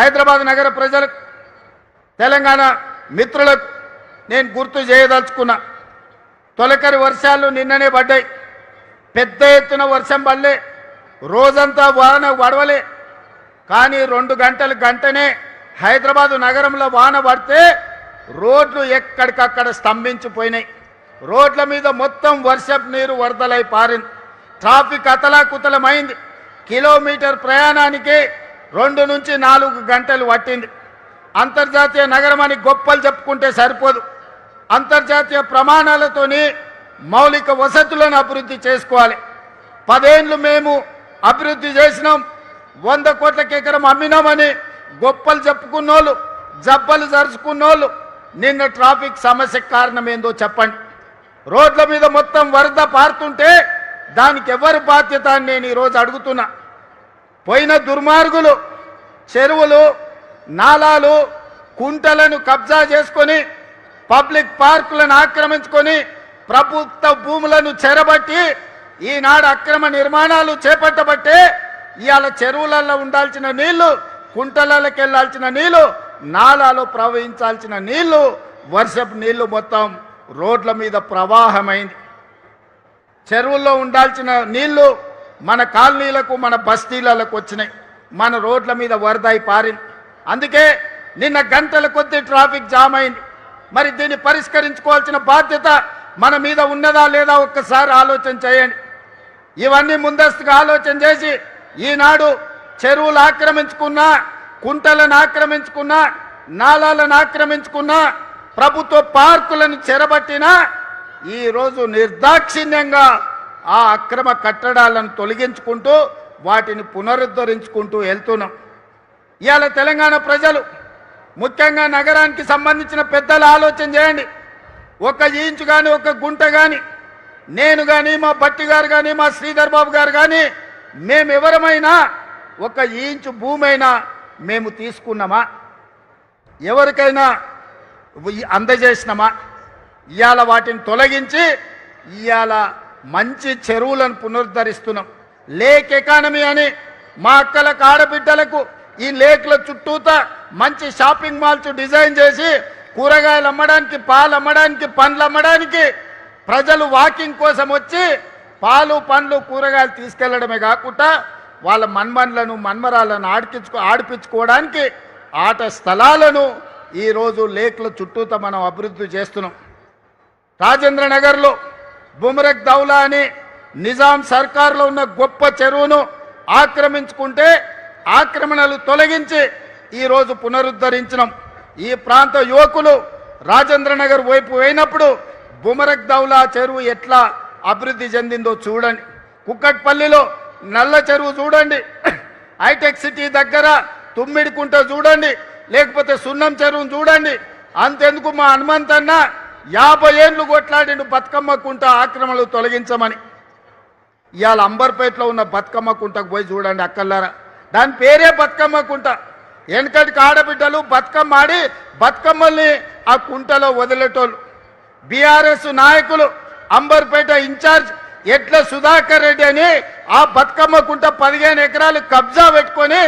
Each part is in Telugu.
హైదరాబాద్ నగర ప్రజలకు తెలంగాణ మిత్రులకు నేను గుర్తు చేయదలుచుకున్నా. తొలకరి వర్షాలు నిన్ననే పడ్డాయి. పెద్ద ఎత్తున వర్షం పడలే, రోజంతా వాన పడవలే. కానీ 2 గంటనే హైదరాబాదు నగరంలో వాన పడితే రోడ్లు ఎక్కడికక్కడ స్తంభించిపోయినాయి. రోడ్ల మీద మొత్తం వర్షపు నీరు వరదలై పారింది. ట్రాఫిక్ అతలాకుతలమైంది. కిలోమీటర్ ప్రయాణానికి 2 నుంచి 4 గంటలు పట్టింది. అంతర్జాతీయ నగరం అని గొప్పలు చెప్పుకుంటే సరిపోదు. అంతర్జాతీయ ప్రమాణాలతోని మౌలిక వసతులను అభివృద్ధి చేసుకోవాలి. 10 ఏళ్ళు మేము అభివృద్ధి చేసినాం, 100 కోట్లకి ఎకరం అమ్మినామని గొప్పలు చెప్పుకున్నోళ్ళు, జబ్బలు జరుచుకున్నోళ్ళు నిన్న ట్రాఫిక్ సమస్యకు కారణం ఏందో చెప్పండి. రోడ్ల మీద మొత్తం వరద పారుతుంటే దానికి ఎవరి బాధ్యత అని నేను ఈరోజు అడుగుతున్నా. పోయిన దుర్మార్గులు చెరువులు, నాలాలు, కుంటలను కబ్జా చేసుకొని, పబ్లిక్ పార్కులను ఆక్రమించుకొని, ప్రభుత్వ భూములను చెరబట్టి ఈనాడు అక్రమ నిర్మాణాలు చేపట్టబట్టే ఇవాళ చెరువులలో ఉండాల్సిన నీళ్లు, కుంటలకి వెళ్లాల్సిన నీళ్లు, నాలాలో ప్రవహించాల్సిన నీళ్లు, వర్షపు నీళ్లు మొత్తం రోడ్ల మీద ప్రవాహమైంది. చెరువుల్లో ఉండాల్సిన నీళ్లు మన కాలనీలకు, మన బస్తీలకు వచ్చినాయి. మన రోడ్ల మీద వరదై పారింది. అందుకే నిన్న గంటల కొద్దీ ట్రాఫిక్ జామ్ అయింది. మరి దీన్ని పరిష్కరించుకోవాల్సిన బాధ్యత మన మీద ఉన్నదా లేదా ఒక్కసారి ఆలోచన చేయండి. ఇవన్నీ ముందస్తుగా ఆలోచన చేసి ఈనాడు చెరువులు ఆక్రమించుకున్నా, కుంటలను ఆక్రమించుకున్నా, నాలాలను ఆక్రమించుకున్నా, ప్రభుత్వ పార్కులను చెరబట్టినా ఈరోజు నిర్దాక్షిణ్యంగా ఆ అక్రమ కట్టడాలను తొలగించుకుంటూ వాటిని పునరుద్ధరించుకుంటూ వెళ్తున్నాం. ఇవాళ తెలంగాణ ప్రజలు ముఖ్యంగా నగరానికి సంబంధించిన పెద్దలు ఆలోచన చేయండి. 1 ఇంచు కానీ, 1 గుంట కానీ, నేను కానీ, మా భట్టి గారు కానీ, మా శ్రీధర్ బాబు గారు కానీ, మేమెవరమైనా 1 ఇంచు భూమి అయినా మేము తీసుకున్నామా? ఎవరికైనా అందజేసినామా? ఇవాళ వాటిని తొలగించి ఇవాళ మంచి చెరువులను పునరుద్ధరిస్తున్నాం. లేక్ ఎకానమీ అని మా అక్కలకు, ఆడబిడ్డలకు ఈ లేక్ల చుట్టూతా మంచి షాపింగ్ మాల్స్ డిజైన్ చేసి కూరగాయలు అమ్మడానికి, పాలు అమ్మడానికి, పండ్లు అమ్మడానికి ప్రజలు వాకింగ్ కోసం వచ్చి పాలు, పండ్లు, కూరగాయలు తీసుకెళ్లడమే కాకుండా వాళ్ళ మన్మన్లను, మన్మరాలను ఆడిపించుకోవడానికి ఆట స్థలాలను ఈరోజు లేక్ల చుట్టూతా మనం అభివృద్ధి చేస్తున్నాం. రాజేంద్ర నగర్లో బుమరక్ దౌలా అని నిజాం సర్కార్లో ఉన్న గొప్ప చెరువును ఆక్రమించుకుంటే ఆక్రమణలు తొలగించి ఈరోజు పునరుద్ధరించినాం. ఈ ప్రాంత యువకులు రాజేంద్ర నగర్ వైపు పోయినప్పుడు బుమరక్ దౌలా చెరువు ఎట్లా అభివృద్ధి చెందిందో చూడండి. కుక్కట్పల్లిలో నల్ల చెరువు చూడండి, హైటెక్ సిటీ దగ్గర తుమ్మిడికుంట చూడండి, లేకపోతే సున్నం చెరువును చూడండి. అంతెందుకు మా హనుమంతన్న 50 ఏళ్ళు కొట్లాడిండు బతుకమ్మ కుంట ఆక్రమణలు తొలగించమని. ఇవాళ అంబర్పేటలో ఉన్న బతుకమ్మ కుంటకు పోయి చూడండి అక్కల్లారా, దాని పేరే బతుకమ్మ కుంట. వెనకటికి ఆడబిడ్డలు బతుకమ్మ ఆడి బతుకమ్మల్ని ఆ కుంటలో వదిలేటోళ్ళు. బీఆర్ఎస్ నాయకులు అంబర్పేట ఇన్ఛార్జ్ ఎట్ల సుధాకర్ రెడ్డి అని ఆ బతుకమ్మ కుంట 15 ఎకరాలు కబ్జా పెట్టుకొని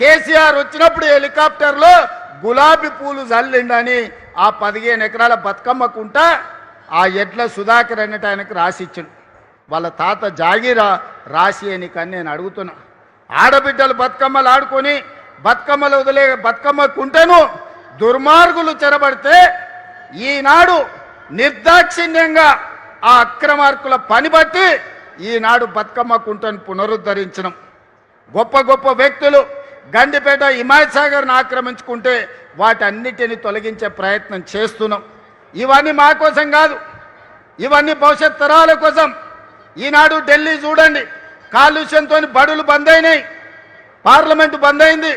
కేసీఆర్ వచ్చినప్పుడు హెలికాప్టర్లో గులాబీ పూలు జల్లిండని ఆ 15 ఎకరాల బతుకమ్మ కుంట ఆ ఎడ్ల సుధాకర్ అన్నట్టు ఆయనకు రాసిచ్చిండు. వాళ్ళ తాత జాగీరా రాసి అని కానీ నేను అడుగుతున్నా. ఆడబిడ్డలు బతుకమ్మలు ఆడుకొని బతుకమ్మలు వదిలే బతుకమ్మ కుంటను దుర్మార్గులు చెరబడితే ఈనాడు నిర్దాక్షిణ్యంగా ఆ అక్రమార్కుల పని బట్టి ఈనాడు బతుకమ్మ కుంటను పునరుద్ధరించడం. గొప్ప గొప్ప వ్యక్తులు గండిపేట, హిమాయత్ సాగర్ను ఆక్రమించుకుంటే వాటన్నిటిని తొలగించే ప్రయత్నం చేస్తున్నాం. ఇవన్నీ మా కోసం కాదు, ఇవన్నీ భవిష్యత్ తరాల కోసం. ఈనాడు ఢిల్లీ చూడండి, కాలుష్యంతో బడులు బంద్ అయినాయి, పార్లమెంటు బంద్ అయింది,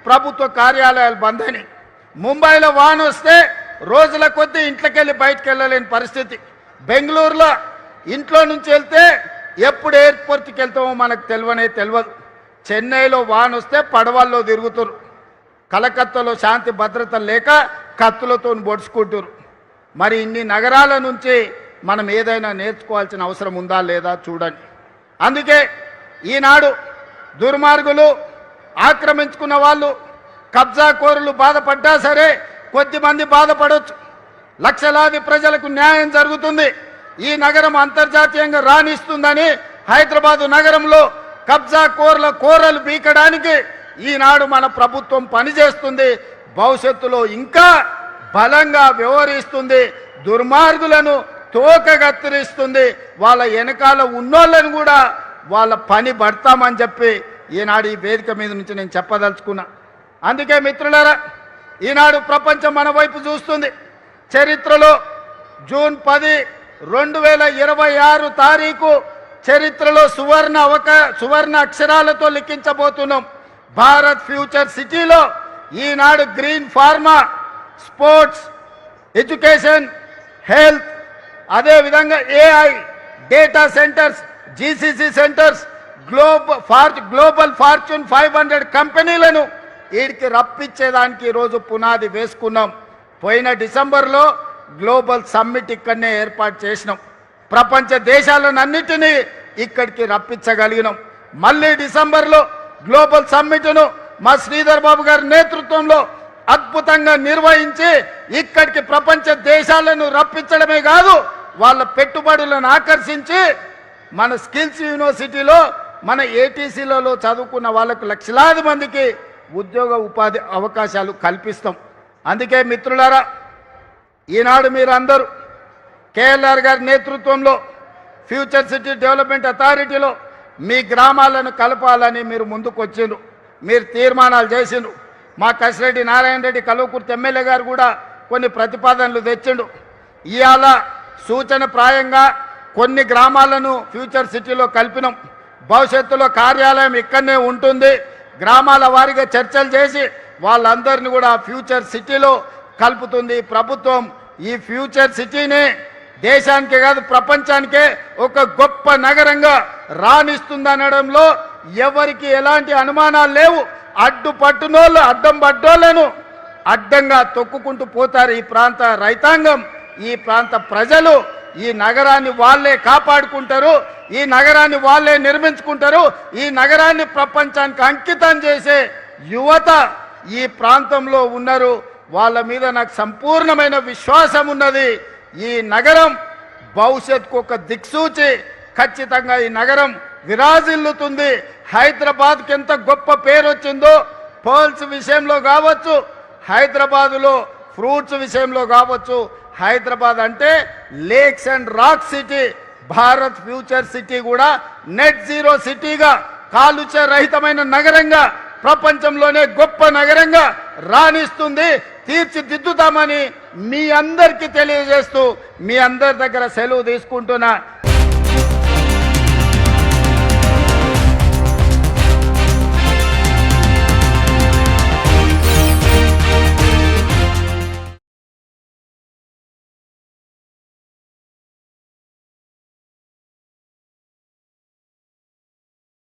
ప్రభుత్వ కార్యాలయాలు బంద్ అయినాయి. ముంబైలో వాన వస్తే రోజుల కొద్దీ ఇంట్లోకెళ్ళి బయటకు వెళ్ళలేని పరిస్థితి. బెంగళూరులో ఇంట్లో నుంచి వెళ్తే ఎప్పుడు ఎయిర్పోర్ట్కి వెళ్తామో మనకు తెలియదు. చెన్నైలో వాన వస్తే పడవల్లో తిరుగుతారు. కలకత్తాలో శాంతి భద్రత లేక కత్తులతో పొడుచుకుంటారు. మరి ఇన్ని నగరాల నుంచి మనం ఏదైనా నేర్చుకోవాల్సిన అవసరం ఉందా లేదా చూడండి. అందుకే ఈనాడు దుర్మార్గులు, ఆక్రమించుకున్న వాళ్ళు కబ్జా కోరులు బాధపడ్డా సరే కొద్దిమంది బాధపడవచ్చు, లక్షలాది ప్రజలకు న్యాయం జరుగుతుంది. ఈ నగరం అంతర్జాతీయంగా రాణిస్తుందని హైదరాబాదు నగరంలో కబ్జా కోరలు బీకడానికి ఈనాడు మన ప్రభుత్వం పనిచేస్తుంది. భవిష్యత్తులో ఇంకా బలంగా వ్యవహరిస్తుంది. దుర్మార్గులను తోకగత్తిరిస్తుంది. వాళ్ళ వెనకాల ఉన్నోళ్ళని కూడా వాళ్ళ పని పడతామని చెప్పి ఈనాడు ఈ వేదిక మీద నుంచి నేను చెప్పదలుచుకున్నా. అందుకే మిత్రులారా, ఈనాడు ప్రపంచం మన వైపు చూస్తుంది. చరిత్రలో జూన్ 10, 2026 తారీఖు చరిత్రలో సువర్ణ అక్షరాలతో లిఖించబోతున్నాం. భారత్ ఫ్యూచర్ సిటీలో ఈనాడు green pharma, sports, education, health, అదేవిధంగా AI, data centres, GCC centres, global fortune 500 కంపెనీలను వీడికి రప్పించేదానికి ఈరోజు పునాది వేసుకున్నాం. పోయిన డిసెంబర్లో గ్లోబల్ సమ్మిట్ ఇక్కడనే ఏర్పాటు చేసినాం. ప్రపంచ దేశాలన్నింటినీ ఇక్కడికి రప్పించగలిగినాం. మళ్ళీ డిసెంబర్లో గ్లోబల్ సమ్మిట్ను మా శ్రీధర్ బాబు గారి నేతృత్వంలో అద్భుతంగా నిర్వహించి ఇక్కడికి ప్రపంచ దేశాలను రప్పించడమే కాదు, వాళ్ళ పెట్టుబడులను ఆకర్షించి మన స్కిల్స్ యూనివర్సిటీలో మన ATCలలో చదువుకున్న వాళ్ళకు లక్షలాది మందికి ఉద్యోగ ఉపాధి అవకాశాలు కల్పిస్తాం. అందుకే మిత్రులారా, ఈనాడు మీరందరూ KLR గారి నేతృత్వంలో ఫ్యూచర్ సిటీ డెవలప్మెంట్ అథారిటీలో మీ గ్రామాలను కలపాలని మీరు ముందుకు వచ్చిండ్రు. మీరు తీర్మానాలు చేసిండ్రు. మా కసిరెడ్డి నారాయణ రెడ్డి కల్వకుర్తి ఎమ్మెల్యే గారు కూడా కొన్ని ప్రతిపాదనలు తెచ్చిండు. ఇవాళ సూచన ప్రాయంగా కొన్ని గ్రామాలను ఫ్యూచర్ సిటీలో కలిపినాం. భవిష్యత్తులో కార్యాలయం ఇక్కడనే ఉంటుంది. గ్రామాల వారీగా చర్చలు చేసి వాళ్ళందరినీ కూడా ఫ్యూచర్ సిటీలో కలుపుతుంది ప్రభుత్వం. ఈ ఫ్యూచర్ సిటీని దేశానికే కాదు ప్రపంచానికే ఒక గొప్ప నగరంగా రాణిస్తుందనడంలో ఎవరికి ఎలాంటి అనుమానాలు లేవు. అడ్డుపట్టునోళ్ళు అడ్డం పడ్డోళ్లను అడ్డంగా తొక్కుకుంటూ పోతారు. ఈ ప్రాంత రైతాంగం, ఈ ప్రాంత ప్రజలు ఈ నగరాన్ని వాళ్ళే కాపాడుకుంటారు. ఈ నగరాన్ని వాళ్ళే నిర్మించుకుంటారు. ఈ నగరాన్ని ప్రపంచానికి అంకితం చేసే యువత ఈ ప్రాంతంలో ఉన్నారు. వాళ్ళ మీద నాకు సంపూర్ణమైన విశ్వాసం ఉన్నది. ఈ నగరం భవిష్యత్తుకు ఒక దిక్సూచి. ఖచ్చితంగా ఈ నగరం విరాజిల్లుతుంది. హైదరాబాద్కి ఎంత గొప్ప పేరు వచ్చిందో పర్ల్స్ విషయంలో కావచ్చు, హైదరాబాదులో ఫ్రూట్స్ విషయంలో కావచ్చు. హైదరాబాద్ అంటే lakes and rock city. Bharat future city కూడా నెట్ జీరో సిటీగా, కాలుష్య రహితమైన నగరంగా, ప్రపంచంలోనే గొప్ప నగరంగా రాణిస్తుంది. తీర్చిదిద్దుతామని మీ అందరికీ తెలియజేస్తూ మీ అందరి దగ్గర సెలవు తీసుకుంటున్నా.